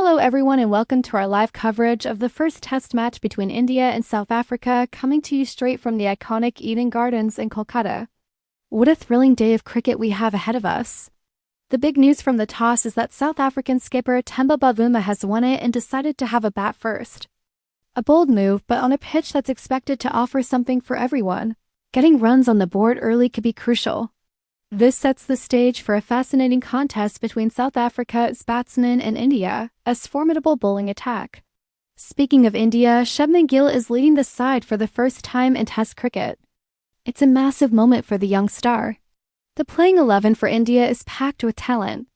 Hello everyone and welcome to our live coverage of the first test match between India and South Africa, coming to you straight from the iconic Eden Gardens in Kolkata. What a thrilling day of cricket we have ahead of us. The big news from the toss is that South African skipper Temba Bavuma has won it and decided to have a bat first. A bold move, but on a pitch that's expected to offer something for everyone. Getting runs on the board early could be crucial. This sets the stage for a fascinating contest between South Africa's batsmen and India's formidable bowling attack. Speaking of India, Shubman Gill is leading the side for the first time in Test cricket. It's a massive moment for the young star. The playing 11 for India is packed with talent.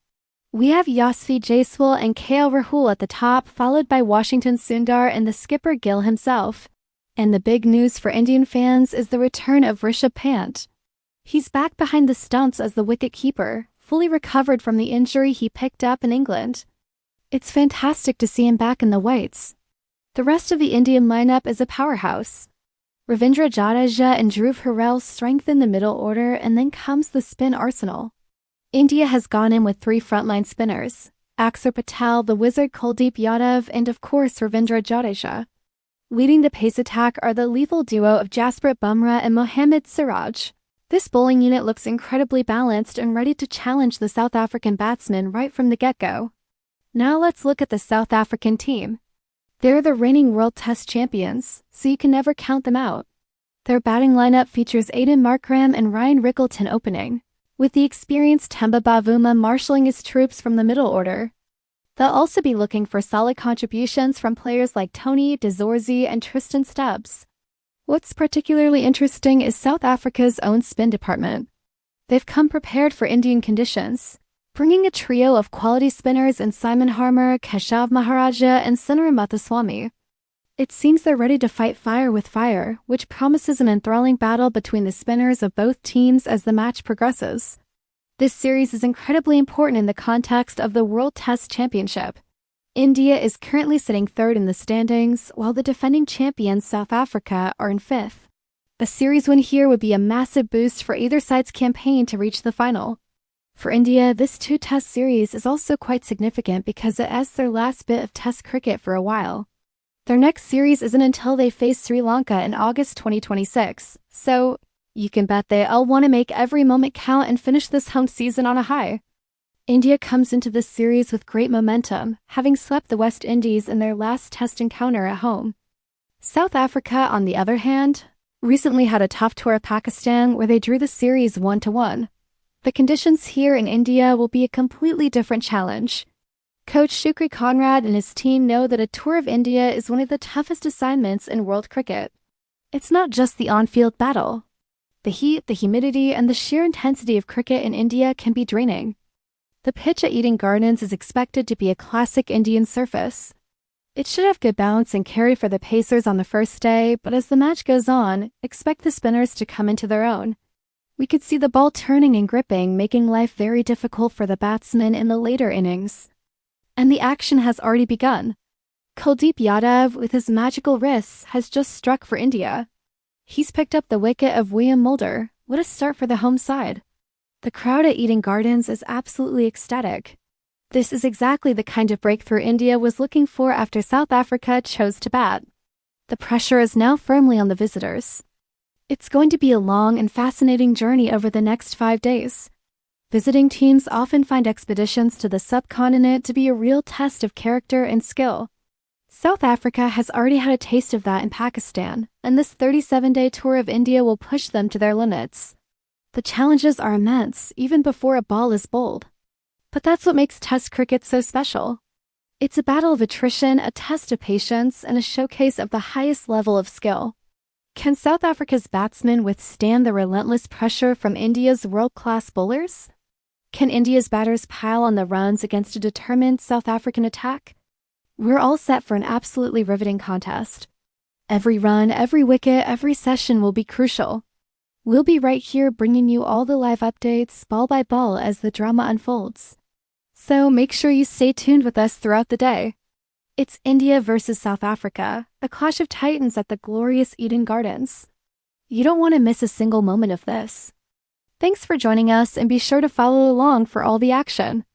We have Yashasvi Jaiswal and KL Rahul at the top, followed by Washington Sundar and the skipper Gill himself. And the big news for Indian fans is the return of Rishabh Pant. He's back behind the stumps as the wicket-keeper, fully recovered from the injury he picked up in England. It's fantastic to see him back in the whites. The rest of the Indian lineup is a powerhouse. Ravindra Jadeja and Dhruv Hurrell strengthen the middle order, and then comes the spin arsenal. India has gone in with three frontline spinners, Axar Patel, the wizard Kuldeep Yadav, and of course Ravindra Jadeja. Leading the pace attack are the lethal duo of Jasprit Bumrah and Mohammad Siraj. This bowling unit looks incredibly balanced and ready to challenge the South African batsmen right from the get-go. Now let's look at the South African team. They're the reigning World Test champions, so you can never count them out. Their batting lineup features Aiden Markram and Ryan Rickleton opening, with the experienced Temba Bavuma marshalling his troops from the middle order. They'll also be looking for solid contributions from players like Tony, De Zorzi, and Tristan Stubbs. What's particularly interesting is South Africa's own spin department. They've come prepared for Indian conditions, bringing a trio of quality spinners in Simon Harmer, Keshav Maharaja, and Sundaram Muthuswamy. It seems they're ready to fight fire with fire, which promises an enthralling battle between the spinners of both teams as the match progresses. This series is incredibly important in the context of the World Test Championship. India is currently sitting third in the standings, while the defending champions South Africa are in fifth. A series win here would be a massive boost for either side's campaign to reach the final. For India, this two-test series is also quite significant because it ends their last bit of Test cricket for a while. Their next series isn't until they face Sri Lanka in August 2026, so you can bet they all want to make every moment count and finish this home season on a high. India comes into this series with great momentum, having swept the West Indies in their last Test encounter at home. South Africa, on the other hand, recently had a tough tour of Pakistan where they drew the series 1-1. The conditions here in India will be a completely different challenge. Coach Shukri Conrad and his team know that a tour of India is one of the toughest assignments in world cricket. It's not just the on-field battle. The heat, the humidity, and the sheer intensity of cricket in India can be draining. The pitch at Eden Gardens is expected to be a classic Indian surface. It should have good bounce and carry for the pacers on the first day, but as the match goes on, expect the spinners to come into their own. We could see the ball turning and gripping, making life very difficult for the batsmen in the later innings. And the action has already begun. Kuldeep Yadav, with his magical wrists, has just struck for India. He's picked up the wicket of Wiaan Mulder. What a start for the home side. The crowd at Eden Gardens is absolutely ecstatic. This is exactly the kind of breakthrough India was looking for after South Africa chose to bat. The pressure is now firmly on the visitors. It's going to be a long and fascinating journey over the next 5 days. Visiting teams often find expeditions to the subcontinent to be a real test of character and skill. South Africa has already had a taste of that in Pakistan, and this 37-day tour of India will push them to their limits. The challenges are immense, even before a ball is bowled. But that's what makes Test cricket so special. It's a battle of attrition, a test of patience, and a showcase of the highest level of skill. Can South Africa's batsmen withstand the relentless pressure from India's world-class bowlers? Can India's batters pile on the runs against a determined South African attack? We're all set for an absolutely riveting contest. Every run, every wicket, every session will be crucial. We'll be right here bringing you all the live updates, ball by ball, as the drama unfolds. So make sure you stay tuned with us throughout the day. It's India versus South Africa, a clash of titans at the glorious Eden Gardens. You don't want to miss a single moment of this. Thanks for joining us, and be sure to follow along for all the action.